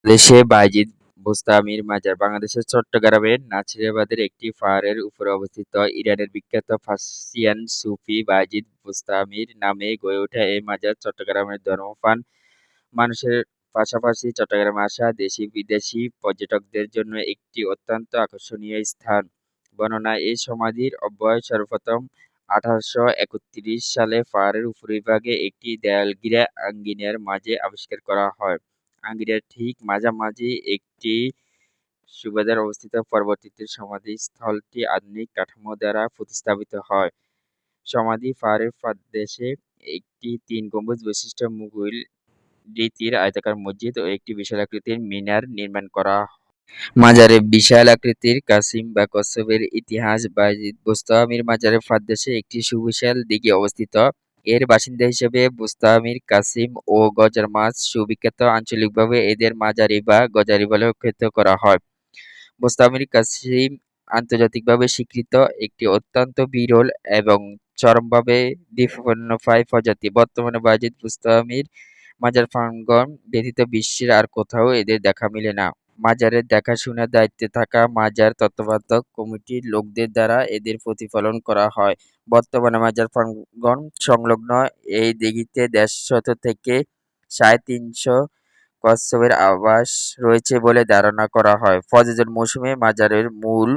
দেশে বায়েজিদ বোস্তামির মাজার বাংলাদেশের চট্টগ্রামের নাছিরাবাদের একটি পাহাড়ের উপরে অবস্থিত। ইরানের বিখ্যাত পার্সিয়ান সুফি বায়েজিদ বোস্তামির নামে গড়ে ওঠা এই মাজার চট্টগ্রামের ধর্মপ্রাণ মানুষের পাশাপাশি চট্টগ্রামে আসা দেশি-বিদেশি পর্যটকদের জন্য একটি অত্যন্ত আকর্ষণীয় স্থান। বর্ণনা এই সমাধির অব্যয় সর্বপ্রথম ১৮৩১ সালে পাহাড়ের উপরিভাগে একটি দেয়ালঘেরা আঙিনার মাঝে আবিষ্কার করা হয়। আঙিনার ঠিক মাঝামাঝি একটি সুবেদার অবস্থিত। পরবর্তীতে সমাধিস্থলটি আধুনিক কাঠামো দ্বারা প্রতিস্থাপিত হয়। সমাধি পাহাড়ের পাদদেশে একটি ৩ গম্বুজ বিশিষ্ট মুঘল রীতির আয়তাকার মসজিদ ও একটি বিশালাকৃতির মিনার নির্মাণ করা হয়। মাজারে বিশাল আকৃতির কাসিম বা কচ্ছপের ইতিহাস বায়েজিদ বোস্তামির মাজারের পাদদেশে একটি সুবিশাল দিঘি অবস্থিত। এর বাসিন্দা হিসেবে বোস্তামির কাসিম ও গজার মাছ সুবিখ্যাত। আঞ্চলিকভাবে এদের মাজারি বা গজারি বলে অভিহিত করা হয়। বোস্তামির কাসিম আন্তর্জাতিকভাবে স্বীকৃত একটি অত্যন্ত বিরল এবং চরমভাবে বিপন্নপ্রায় প্রজাতি। বর্তমানে বায়েজিদ বোস্তামির মাজার প্রাঙ্গণ ব্যতীত বিশ্বের আর কোথাও এদের দেখা মেলে না। মাজারের দেখাশোনার দায়িত্বে থাকা মাজার তত্ত্বাবধায়ক কমিটির লোকদের দ্বারা এদের প্রতিপালন করা হয়। বর্তমানে মাজার প্রাঙ্গণ সংলগ্ন এই দিঘিতে ১৫০ থেকে ৩৫০ কচ্ছপের আবাস রয়েছে বলে ধারণা করা হয়। পর্যটন মৌসুমে মাজারের মূল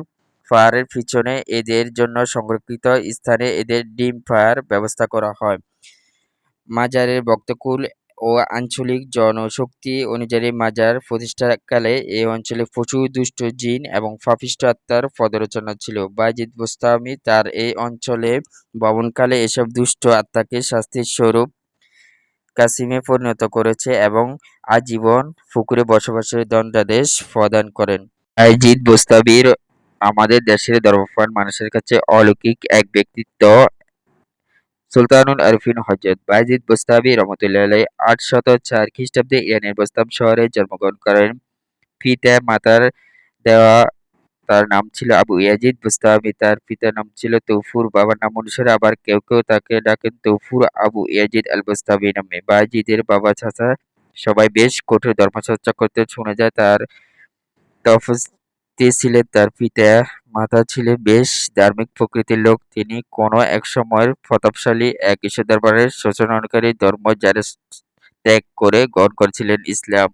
পাহাড়ের পিছনে এদের জন্য সংরক্ষিত স্থানে এদের ডিম পাড়ার ব্যবস্থা করা হয়। মাজারের ভক্তকুল ও আঞ্চলিক জনশক্তি অনুযায়ী মাজার প্রতিষ্ঠাকালে এই অঞ্চলে প্রচুর দুষ্ট জিন এবং পাপিষ্ঠ আত্মার পদরচনা ছিল। বায়েজিদ বোস্তামি তার এই অঞ্চলে ভ্রমণকালে এসব দুষ্ট আত্মাকে শাস্তির স্বরূপ কাসিমে পরিণত করেছে এবং আজীবন পুকুরে বসবাসের দণ্ডাদেশ প্রদান করেন। বায়েজিদ বোস্তামির আমাদের দেশের ধর্মপ্রাণ মানুষের কাছে অলৌকিক এক ব্যক্তিত্ব। সুলতানুল আরিফিন হযরত বায়েজিদ বোস্তামি রহমতুল্লাহ আলাইহি ৮০৪ খ্রিস্টাব্দে ইরানের বোস্তাম শহরে জন্মগ্রহণ করেন। পিতা-মাতার দেওয়া তার নাম ছিল আবু ইয়াজিদ বোস্তামি। তার পিতার নাম ছিল তৌফুর। বাবার নাম অনুসারে আবার কেউ কেউ তাকে ডাকেন তৌফুর আবু ইয়াজিদ আল বোস্তামি নামে। বায়েজিদের বাবা চাচা সবাই বেশ কঠোর ধর্মচর্চা করতেন। শোনা যায় তার তপস্বী ছিলেন তার পিতা-মাতা ছিলেন বেশ ধার্মিক প্রকৃতির লোক। তিনি কোনো একসময় প্রতাপশালী এক ঈশ্বর দরবারের শোষণকারী ধর্ম ত্যাগ করে গ্রহণ করেছিলেন ইসলাম।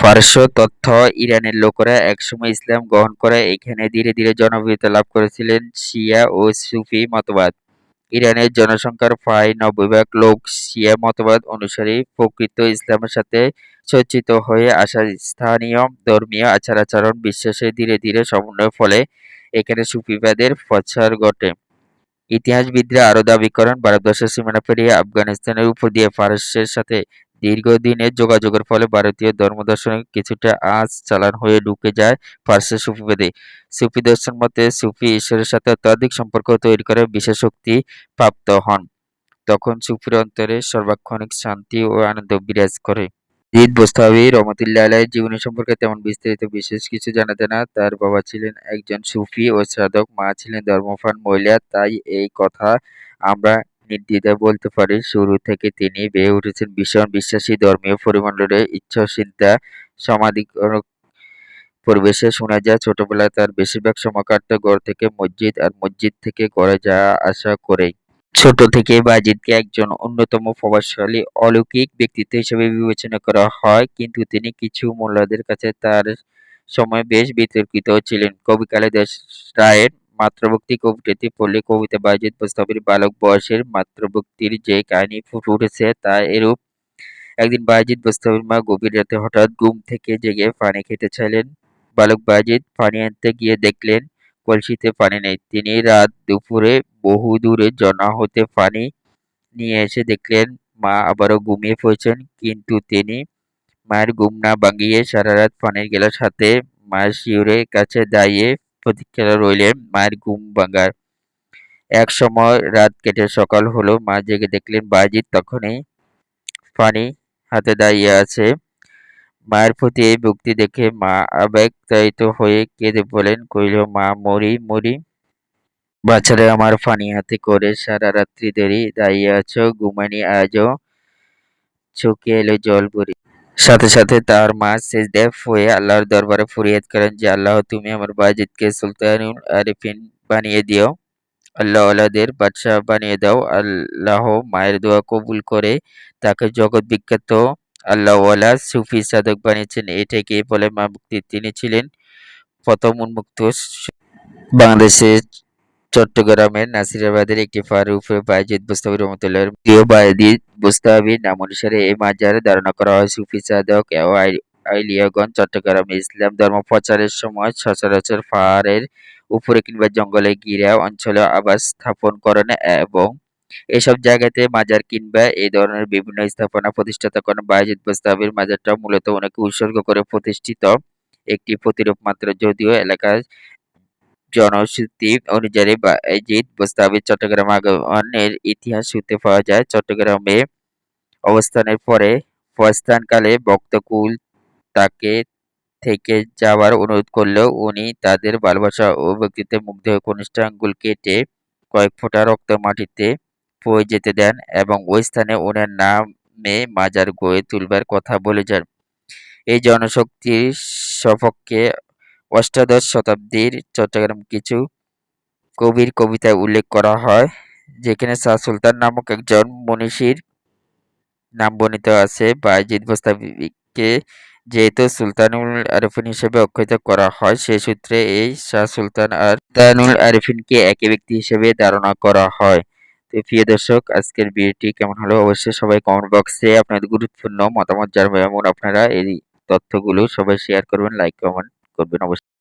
পারস্য তথ্য ইরানের লোকেরা একসময় ইসলাম গ্রহণ করে এখানে ধীরে ধীরে জনপ্রিয়তা লাভ করেছিলেন শিয়া ও সুফি মতবাদ। ইরানের জনসংখ্যার প্রায় ৯০ ভাগ লোক শিয়া মতবাদ অনুসারী। প্রকৃত ইসলামের সাথে সজ্জিত হয়ে আসা স্থানীয় ধর্মীয় আচার-আচরণ বিশ্বাসের ধীরে ধীরে সমন্বয়ের ফলে এখানে সুফিবাদের প্রচার ঘটে। ইতিহাসবিদরা আরও দাবি করেন, ভারতবর্ষের সীমানা পেরিয়ে আফগানিস্তানের উপর দিয়ে পারস্যের সাথে দীর্ঘদিনের যোগাযোগের ফলে ভারতীয় ধর্মদর্শনে কিছুটা আঁচ চালান হয়ে ঢুকে যায় পারস্যের সুফিবাদে। সুফি দর্শন মতে সুফি ঈশ্বরের সাথে অত্যধিক সম্পর্ক তৈরি করে বিশেষ শক্তি প্রাপ্ত হন। তখন সুফির অন্তরে সর্বাক্ষণিক শান্তি ও আনন্দ বিরাজ করে। ইয়াজিদ বোস্তামি রহমতুল্লাহ আলাইহির জীবনী সম্পর্কে তেমন বিস্তারিত বিশেষ কিছু জানা যায় না। তার বাবা ছিলেন একজন সুফি ও সাধক, মা ছিলেন ধর্মপ্রাণ মহিলা। তাই এই কথা আমরা নির্দ্বিধায় বলতে পারি, শুরু থেকে তিনি বেড়ে উঠেছেন ভীষণ বিশ্বাসী ধর্মীয় পরিমণ্ডলে। উচ্ছ্বসিতা সমাধিকরক পরিবেশে। শোনা যায় ছোটবেলায় তার বেশিরভাগ সময় কাটত ঘর থেকে মসজিদ আর মসজিদ থেকে ঘরে যাওয়া আসা করেই। ছোট থেকেই বায়েজিদকে একজন অন্যতম প্রভাবশালী অলৌকিক ব্যক্তিত্ব হিসেবে বিবেচনা করা হয়, কিন্তু তিনি কিছু মোল্লাদের কাছে তার সময় বেশ বিতর্কিত ছিলেন। কবি কালিদাস রায়ের মাতৃভক্তি কবিতাটি পড়লে কবিতে বায়েজিদ বোস্তামির বালক বয়সের মাতৃভক্তির যে কাহিনী ফুটে উঠেছে তা এরূপ। একদিন বায়েজিদ বোস্তামির মা গভীর রাতে হঠাৎ ঘুম থেকে জেগে পানি খেতে চাইলেন। বালক বায়েজিদ পানি আনতে গিয়ে দেখলেন কলসিতে পানি নেই। তিনি রাত দুপুরে বহু দূরে ঝরনা হতে পানি নিয়ে এসে দেখলেন মা আবারও ঘুমিয়ে পড়েছেন, কিন্তু তিনি মায়ের ঘুম না ভাঙিয়ে সারা রাত পানির গেলাস হাতে মায়ের শিয়রের কাছে দাঁড়িয়ে প্রতীক্ষা রইলেন মায়ের ঘুম ভাঙার। এক সময় রাত কেটে সকাল হলো। মা জেগে দেখলেন বায়েজিদ তখনই পানি হাতে দাঁড়িয়ে আছে। মায়ের প্রতি এই ভক্তি দেখে মা আবেগতাড়িত হয়ে কেঁদে বলেন কইল, মা মরি মরি, বাছারে আমার পানি হাতে করে সারা রাত্রি ধরে দাঁড়িয়ে আছো, ঘুমানি আজও চোখে এলো জল ভরে। সাথে সাথে তার মা সেজদায় হয়ে আল্লাহর দরবারে ফরিয়াদ করেন যে, আল্লাহ তুমি আমার বায়েজিদকে সুলতানুল আরিফিন বানিয়ে দিও। আল্লাহওয়ালাদের বাদশাহ বানিয়ে দাও। আল্লাহ মায়ের দোয়া কবুল করে তাকে জগৎ বিখ্যাত আল্লাহওয়ালা সুফি সাধক বানিয়েছেন। এটাকেই বলে মা মুক্তি। তিনি ছিলেন প্রথম উন্মুক্ত বাংলাদেশের চট্টগ্রামের নাসিরাবাদের একটি পাহাড়ের উপরে বায়েজিদ বুস্তামি রহমতুল্লাহর প্রিয় বায়েজিদ বুস্তামির নাম অনুসারে এই মাজার ধারণা করা হয়। সুফি সাধক ও আইলিয়াগণ চট্টগ্রামে ইসলাম ধর্ম প্রচারের সময় সচরাচর পাহাড়ের উপরে কিংবা জঙ্গলে ঘিরা অঞ্চলে আবাস স্থাপন করেন এবং এসব জায়গাতে মাজার কিংবা এই ধরনের বিভিন্ন স্থাপনা প্রতিষ্ঠাতা করেন। বায়েজিদ বুস্তামির মাজারটা মূলত ওনাকে উৎসর্গ করে প্রতিষ্ঠিত একটি প্রতিরূপ মাত্র, যদিও এলাকার জনশ্রুতি অনুযায়ী বায়েজিদ বুস্তামি চট্টগ্রাম আগমনের ইতিহাস সূত্রে পাওয়া যায়। চট্টগ্রামে অবস্থানের পরে প্রস্থানকালে ভক্তকুল তাকে থেকে যাওয়ার অনুরোধ করলেও উনি তাদের ভালোবাসা ও ব্যক্তিত্বে মুগ্ধ হয়ে কনিষ্ঠ আঙ্গুল কেটে কয়েক ফোঁটা রক্ত মাটিতে বয়ে যেতে দেন এবং ওই স্থানে ওনার নামে মাজার গড়ে তুলবার কথা বলে যান। এই জনশক্তির সপক্ষে অষ্টাদশ শতাব্দীর চট্টগ্রাম কিছু কবির কবিতায় উল্লেখ করা হয়, যেখানে শাহ সুলতান নামক একজন মনীষীর নাম বর্ণিত আছে। বায়েজিদ বোস্তামীকে যেহেতু সুলতানুল আরিফিন হিসেবে আখ্যায়িত করা হয়, সে সূত্রে এই শাহ সুলতান আর সুলতানুল আরিফিনকে একই ব্যক্তি হিসেবে ধারণা করা হয়। তো প্রিয় দর্শক, আজকের ভিডিওটি কেমন হলো অবশ্যই সবাই কমেন্ট বক্সে আপনাদের গুরুত্বপূর্ণ মতামত জানাবেন এবং আপনারা এই তথ্যগুলো সবাই শেয়ার করবেন, লাইক কমেন্ট করবেন অবশ্যই।